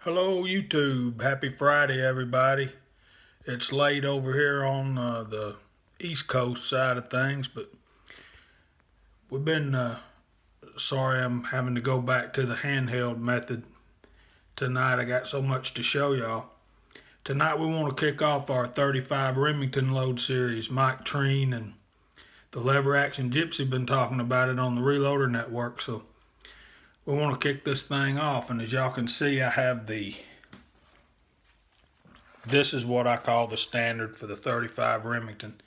Hello YouTube, happy Friday everybody. It's late over here on the East Coast side of things, but we've been, sorry I'm having to go back to the handheld method tonight. I got so much to show y'all. Tonight we want to kick off our 35 Remington load series. Mike Treen and the Lever Action Gypsy been talking about it on the Reloader Network, so we want to kick this thing off. And as y'all can see, I have this is what I call the standard for the 35 Remington.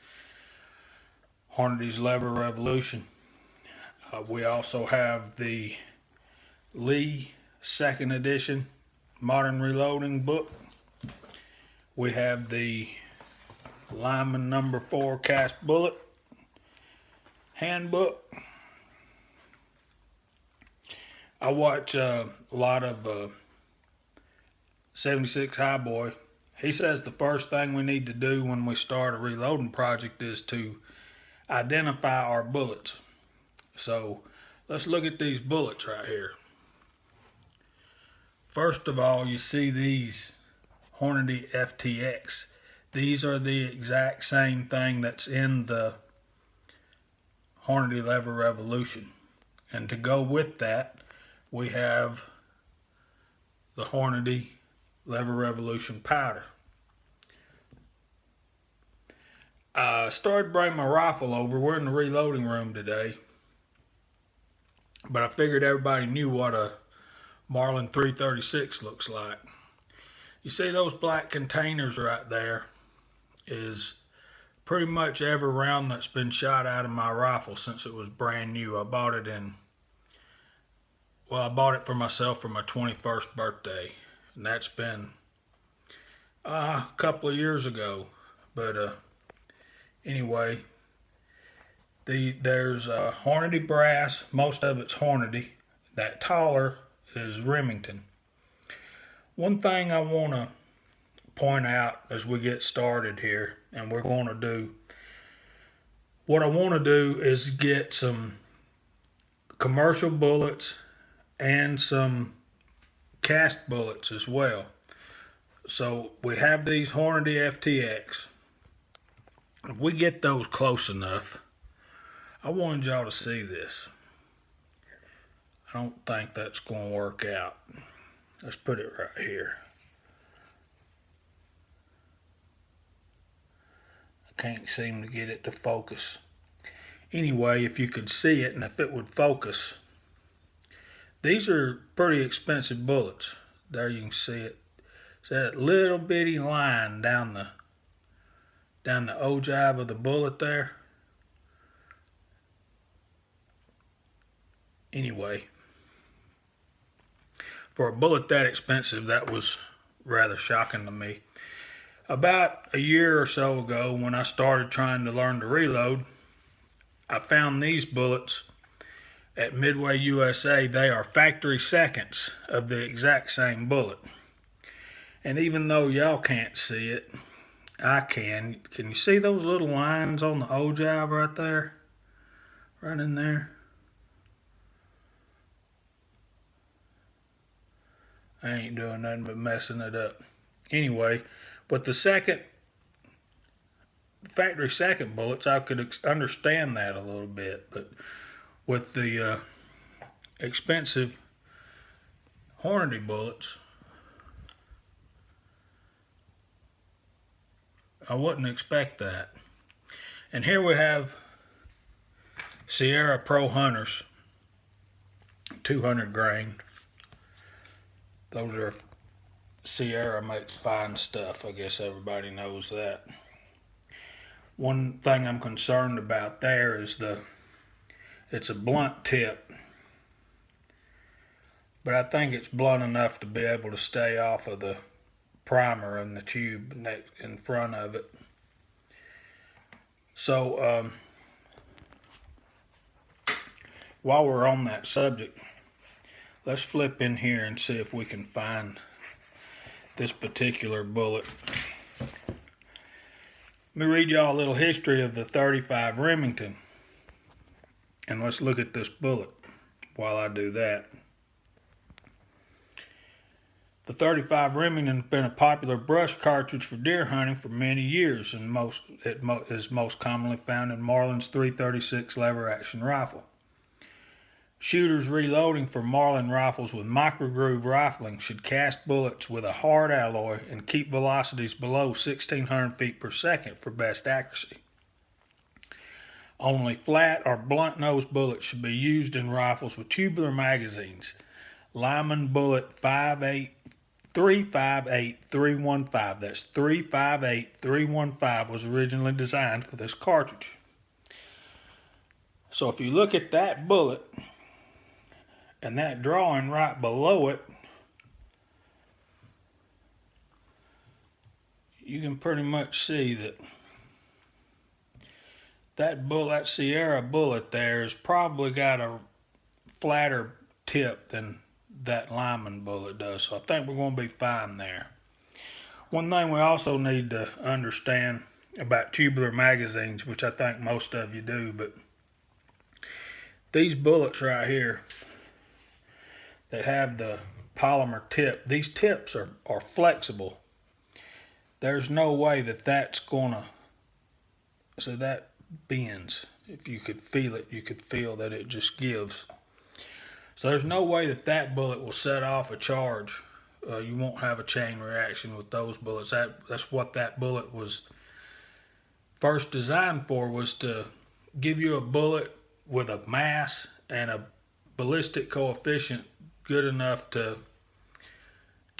Hornady's Lever Revolution. We also have the Lee 2nd edition modern reloading book. We have the Lyman number 4 cast bullet handbook. I watch a lot of 76 Highboy. He says the first thing we need to do when we start a reloading project is to identify our bullets. So let's look at these bullets right here. First of all, you see these Hornady FTX. These are the exact same thing that's in the Hornady Lever Revolution. And to go with that, we have the Hornady Lever Revolution powder. I started bringing my rifle over. We're in the reloading room today. But I figured everybody knew what a Marlin 336 looks like. You see those black containers right there is pretty much every round that's been shot out of my rifle since it was brand new. I bought it for myself for my 21st birthday. And that's been a couple of years ago. But anyway, there's Hornady brass. Most of it's Hornady. That taller is Remington. One thing I want to point out as we get started here, and we're going to do, what I want to do is get some commercial bullets and some cast bullets as well. So we have these Hornady FTX. If we get those close enough, I wanted y'all to see this. I don't think that's going to work out. Let's put it right here. I can't seem to get it to focus. Anyway, if you could see it and if it would focus, these are pretty expensive bullets. There you can see it. It's that little bitty line down the ogive of the bullet there. Anyway, for a bullet that expensive, that was rather shocking to me. About a year or so ago, when I started trying to learn to reload, I found these bullets at Midway USA. They are factory seconds of the exact same bullet. And even though y'all can't see it, I can. Can you see those little lines on the ogive right there? Right in there? I ain't doing nothing but messing it up. Anyway, with the factory second bullets, I could understand that a little bit. But with the expensive Hornady bullets, I wouldn't expect that. And here we have Sierra Pro Hunters, 200 grain. Those are Sierra makes fine stuff. I guess everybody knows that. One thing I'm concerned about there is it's a blunt tip, but I think it's blunt enough to be able to stay off of the primer and the tube in front of it. So while we're on that subject, let's flip in here and see if we can find this particular bullet. Let me read y'all a little history of the 35 Remington. And let's look at this bullet while I do that. The 35 Remington has been a popular brush cartridge for deer hunting for many years, and is most commonly found in Marlin's 336 lever-action rifle. Shooters reloading for Marlin rifles with micro-groove rifling should cast bullets with a hard alloy and keep velocities below 1,600 feet per second for best accuracy. Only flat or blunt nose bullets should be used in rifles with tubular magazines. Lyman Bullet 358315, that's 358315, was originally designed for this cartridge. So if you look at that bullet and that drawing right below it, you can pretty much see that that Sierra bullet there has probably got a flatter tip than that Lyman bullet does. So I think we're going to be fine there. One thing we also need to understand about tubular magazines, which I think most of you do, but these bullets right here that have the polymer tip, these tips are flexible. There's no way that that's gonna, so that bends. If you could feel it, you could feel that it just gives. So there's no way that that bullet will set off a charge. You won't have a chain reaction with those bullets. That's what that bullet was first designed for, was to give you a bullet with a mass and a ballistic coefficient good enough to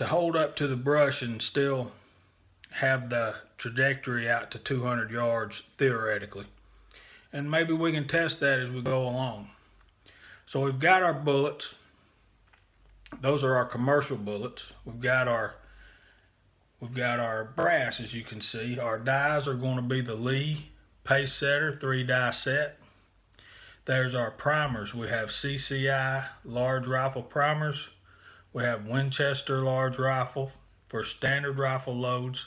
hold up to the brush and still have the trajectory out to 200 yards theoretically. And maybe we can test that as we go along. So we've got our bullets. Those are our commercial bullets. We've got our brass, as you can see. Our dies are going to be the Lee Pace Setter 3-die set. There's our primers. We have CCI large rifle primers. We have Winchester large rifle for standard rifle loads.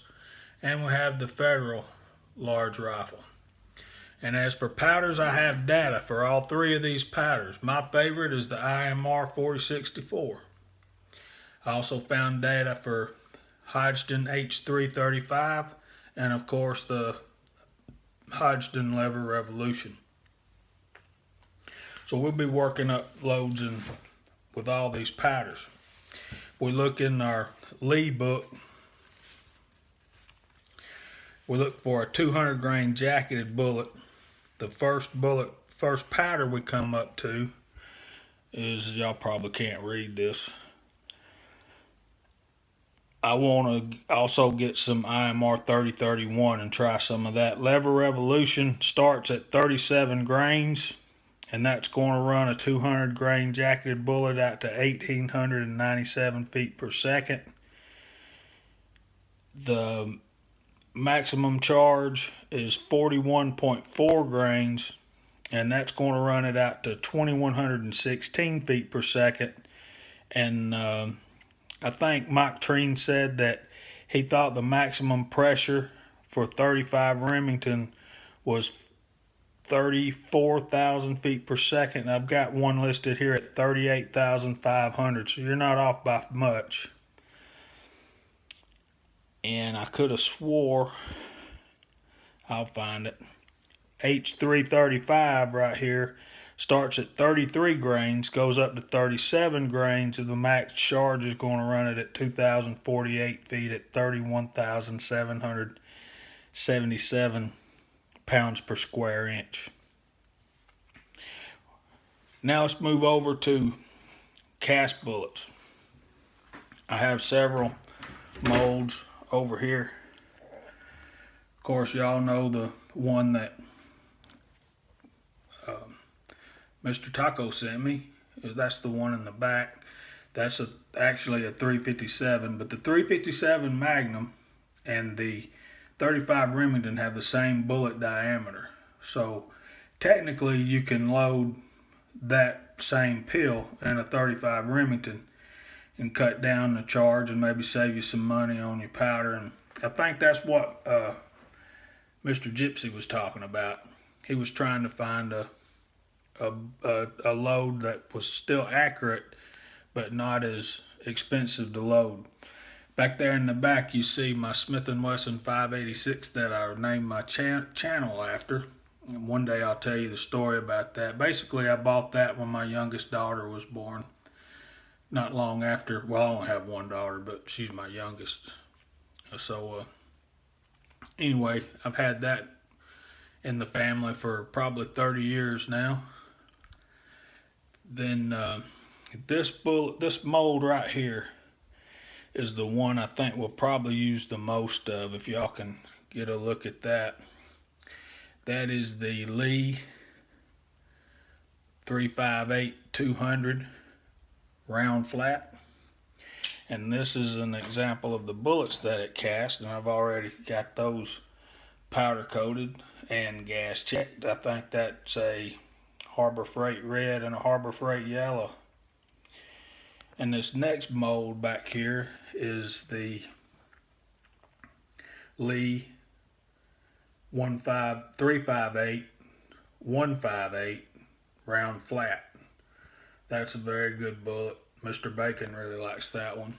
And we have the Federal large rifle. And as for powders, I have data for all three of these powders. My favorite is the IMR 4064. I also found data for Hodgdon H335 and of course the Hodgdon Lever Revolution. So we'll be working up loads with all these powders. If we look in our Lee book, we look for a 200 grain jacketed bullet. The first powder we come up to is, y'all probably can't read this. I want to also get some IMR 3031 and try some of that. Lever Revolution starts at 37 grains, and that's going to run a 200 grain jacketed bullet out to 1,897 feet per second. The maximum charge is 41.4 grains, and that's going to run it out to 2,116 feet per second. And I think Mike Treen said that he thought the maximum pressure for 35 Remington was 34,000 feet per second. I've got one listed here at 38,500, so you're not off by much. And I could have swore, I'll find it, H335 right here starts at 33 grains, goes up to 37 grains, and the max charge is going to run it at 2,048 feet at 31,777 pounds per square inch. Now let's move over to cast bullets. I have several molds over here. Of course, y'all know the one that Mr. Taco sent me. That's the one in the back. That's actually a 357, but the 357 Magnum and the 35 Remington have the same bullet diameter. So technically you can load that same pill in a 35 Remington and cut down the charge and maybe save you some money on your powder. And I think that's what Mr. Gypsy was talking about. He was trying to find a load that was still accurate, but not as expensive to load. Back there in the back, you see my Smith & Wesson 586 that I named my channel after. And one day I'll tell you the story about that. Basically, I bought that when my youngest daughter was born. Not long after, well, I only have one daughter, but she's my youngest. So, anyway, I've had that in the family for probably 30 years now. Then this mold right here is the one I think we'll probably use the most of. If y'all can get a look at that. That is the Lee 358-200 round flat. And this is an example of the bullets that it cast, and I've already got those powder coated and gas checked. I think that's a Harbor Freight red and a Harbor Freight yellow. And this next mold back here is the Lee 358-158 round flat. That's a very good bullet. Mr. Bacon really likes that one.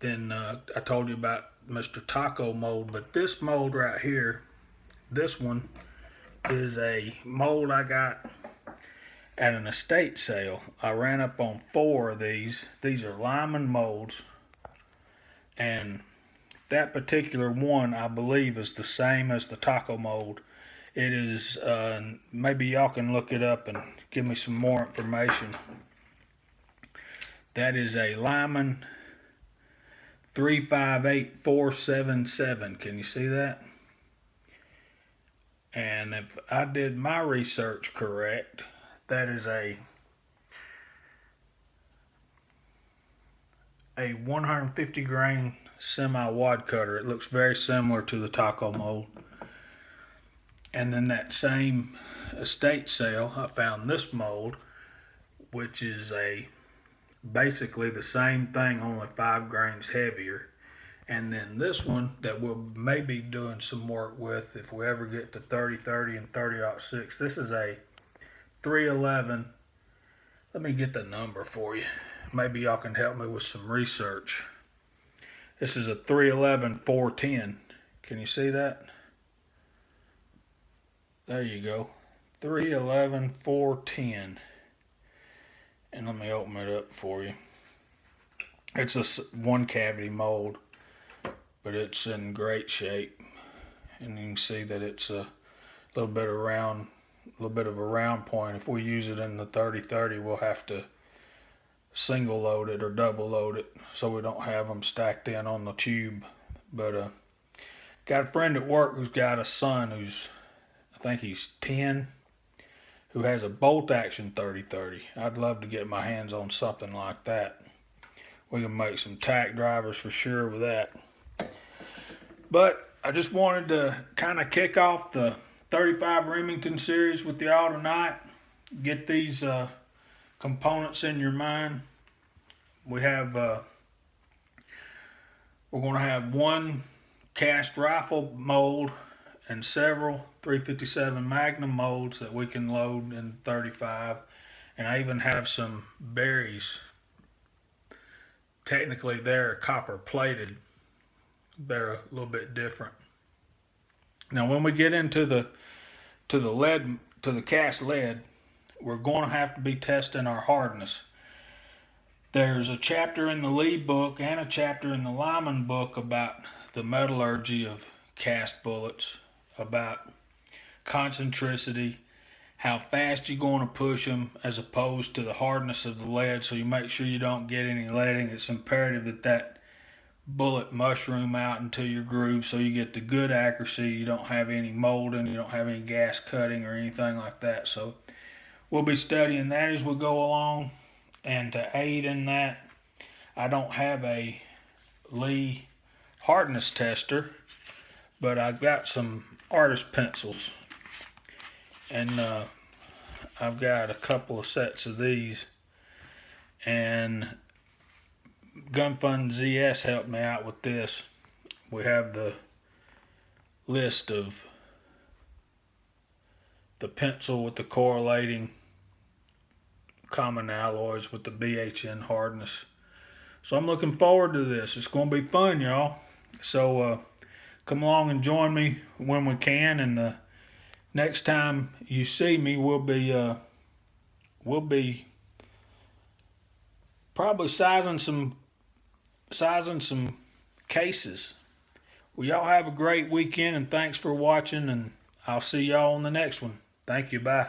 Then I told you about Mr. Taco mold, but this mold right here, this one is a mold I got at an estate sale. I ran up on 4 of these. These are Lyman molds, and that particular one I believe is the same as the Taco mold. It is, maybe y'all can look it up and give me some more information. That is a Lyman 358477. Can you see that? And if I did my research correct, that is a 150 grain semi-wad cutter. It looks very similar to the Taco mold. And then that same estate sale, I found this mold, which is basically the same thing, only 5 grains heavier. And then this one that we'll maybe doing some work with if we ever get to 30-30 and 30-06. This is a 311. Let me get the number for you. Maybe y'all can help me with some research. This is a 311-410. Can you see that? There you go. 311-410. And let me open it up for you. It's a 1 cavity mold, but it's in great shape. And you can see that it's a little bit of a round point. If we use it in the 30-30, we'll have to single load it or double load it so we don't have them stacked in on the tube. But got a friend at work who's got a son who's, I think he's 10, who has a bolt action 30-30. I'd love to get my hands on something like that. We can make some tack drivers for sure with that. But I just wanted to kind of kick off the 35 Remington series with y'all tonight. Get these components in your mind. We have, we're going to have 1 cast rifle mold and several 357 Magnum molds that we can load in 35. And I even have some berries. Technically they're copper plated. They're a little bit different. Now when we get into the cast lead, we're going to have to be testing our hardness. There's a chapter in the Lee book and a chapter in the Lyman book about the metallurgy of cast bullets, about concentricity, how fast you're going to push them as opposed to the hardness of the lead, so you make sure you don't get any leading. It's imperative that bullet mushroom out into your groove so you get the good accuracy. You don't have any molding, you don't have any gas cutting or anything like that. So we'll be studying that as we go along. And to aid in that, I don't have a Lee hardness tester, but I've got some artist pencils. And I've got a couple of sets of these. And Gun Fun ZS helped me out with this. We have the list of the pencil with the correlating common alloys with the BHN hardness. So I'm looking forward to this. It's going to be fun, y'all. So come along and join me when we can. And next time you see me, we'll be probably sizing some cases. Well, y'all have a great weekend, and thanks for watching. And I'll see y'all on the next one. Thank you. Bye.